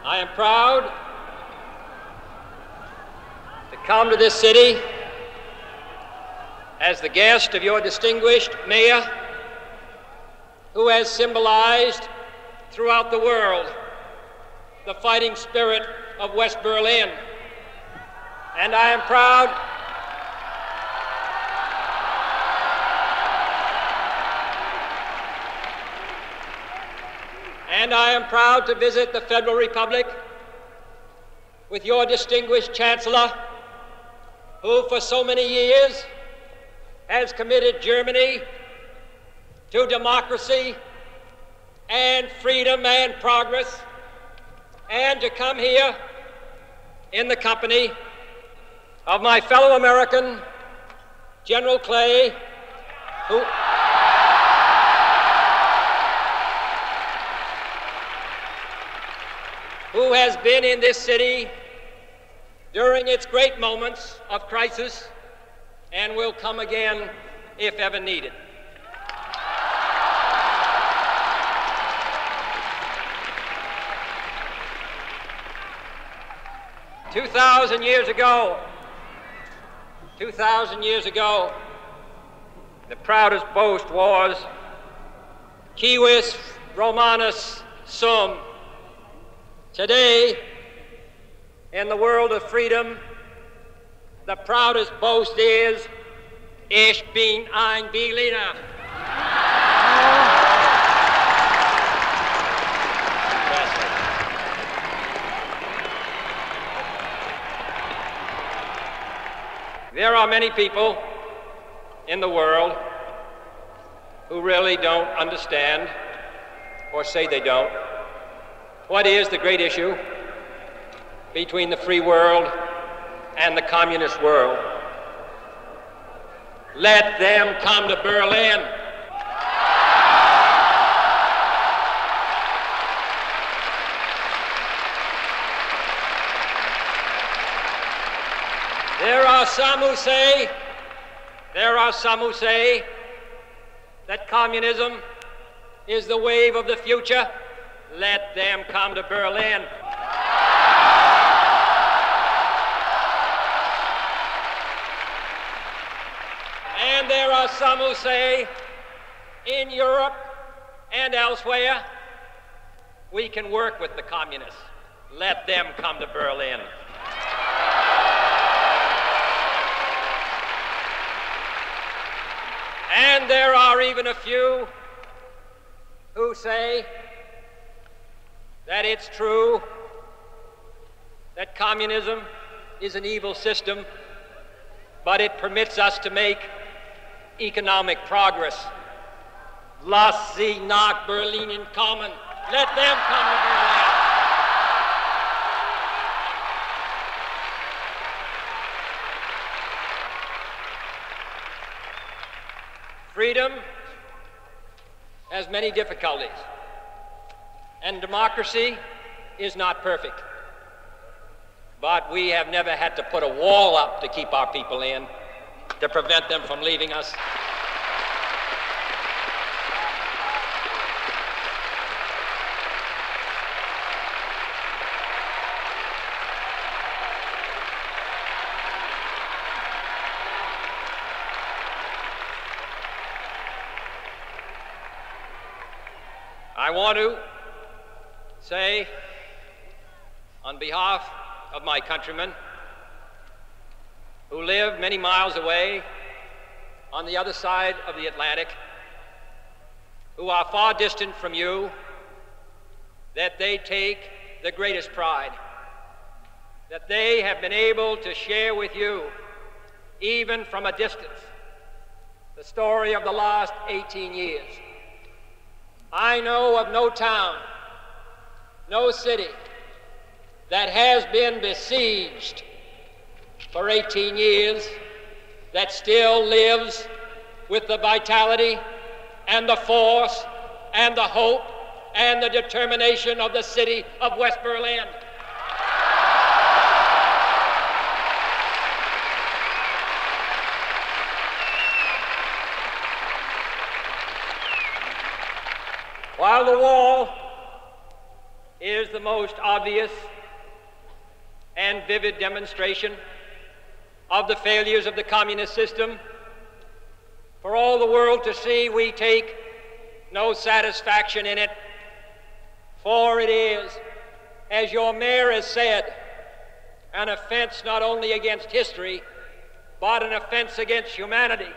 I am proud to come to this city as the guest of your distinguished mayor, who has symbolized throughout the world the fighting spirit of West Berlin. And I am proud to visit the Federal Republic with your distinguished Chancellor, who for so many years has committed Germany to democracy and freedom and progress, and to come here in the company of my fellow American, General Clay, who has been in this city during its great moments of crisis and will come again if ever needed. Two thousand years ago, the proudest boast was Civis Romanus sum. Today, in the world of freedom, the proudest boast is Ich bin ein Berliner. There are many people in the world who really don't understand, or say they don't, what is the great issue between the free world and the communist world. Let them come to Berlin. There are some who say that communism is the wave of the future. Let them come to Berlin. And there are some who say, in Europe and elsewhere, we can work with the communists. Let them come to Berlin. And there are even a few who say that it's true that communism is an evil system, but it permits us to make economic progress. Lass sie nach Berlin kommen. Let them come to Berlin. Freedom has many difficulties, and democracy is not perfect. But we have never had to put a wall up to keep our people in, to prevent them from leaving us. I want to say, on behalf of my countrymen who live many miles away on the other side of the Atlantic, who are far distant from you, that they take the greatest pride, that they have been able to share with you, even from a distance, the story of the last 18 years. I know of no town, no city that has been besieged for 18 years that still lives with the vitality and the force and the hope and the determination of the city of West Berlin. While the wall is the most obvious and vivid demonstration of the failures of the communist system. For all the world to see, we take no satisfaction in it, for it is, as your mayor has said, an offense not only against history, but an offense against humanity,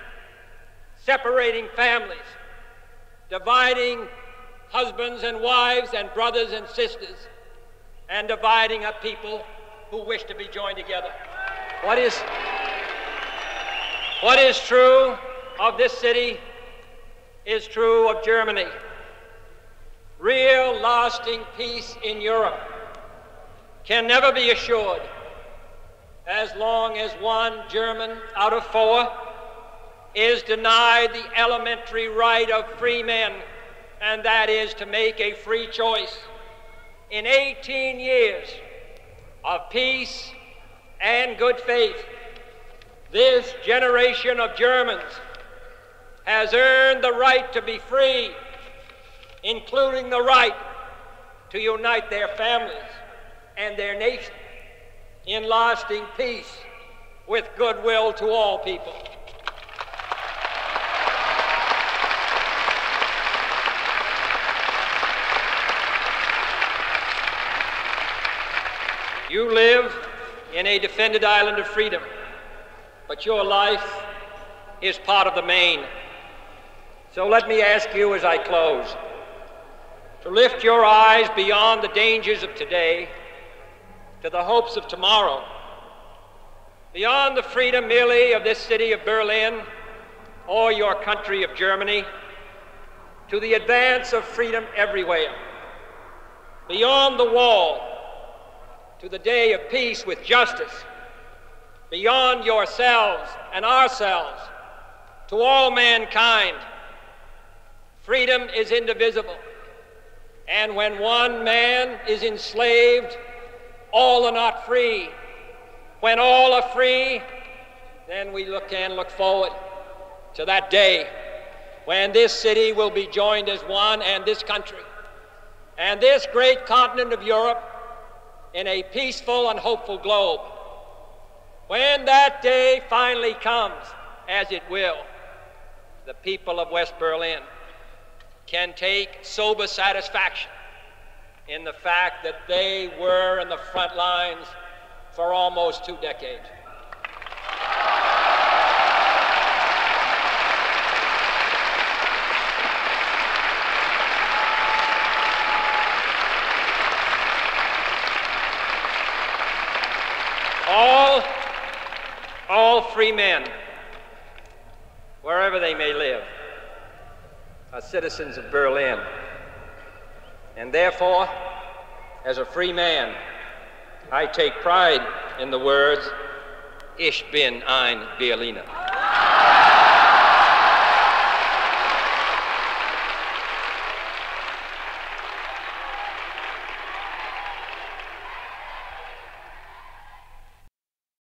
separating families, dividing husbands and wives and brothers and sisters, and dividing a people who wish to be joined together. What is true of this city is true of Germany. Real, lasting peace in Europe can never be assured as long as one German out of 4 is denied the elementary right of free men, and that is to make a free choice. In 18 years of peace and good faith, this generation of Germans has earned the right to be free, including the right to unite their families and their nation in lasting peace with goodwill to all people. You live in a defended island of freedom, but your life is part of the main. So let me ask you as I close to lift your eyes beyond the dangers of today to the hopes of tomorrow, beyond the freedom merely of this city of Berlin or your country of Germany, to the advance of freedom everywhere, beyond the wall to the day of peace with justice, beyond yourselves and ourselves to all mankind. Freedom is indivisible, and when one man is enslaved, all are not free. When all are free, then we can look forward to that day when this city will be joined as one, and this country and this great continent of Europe in a peaceful and hopeful globe. When that day finally comes, as it will, the people of West Berlin can take sober satisfaction in the fact that they were in the front lines for almost 2 decades. All free men, wherever they may live, are citizens of Berlin. And therefore, as a free man, I take pride in the words, Ich bin ein Berliner.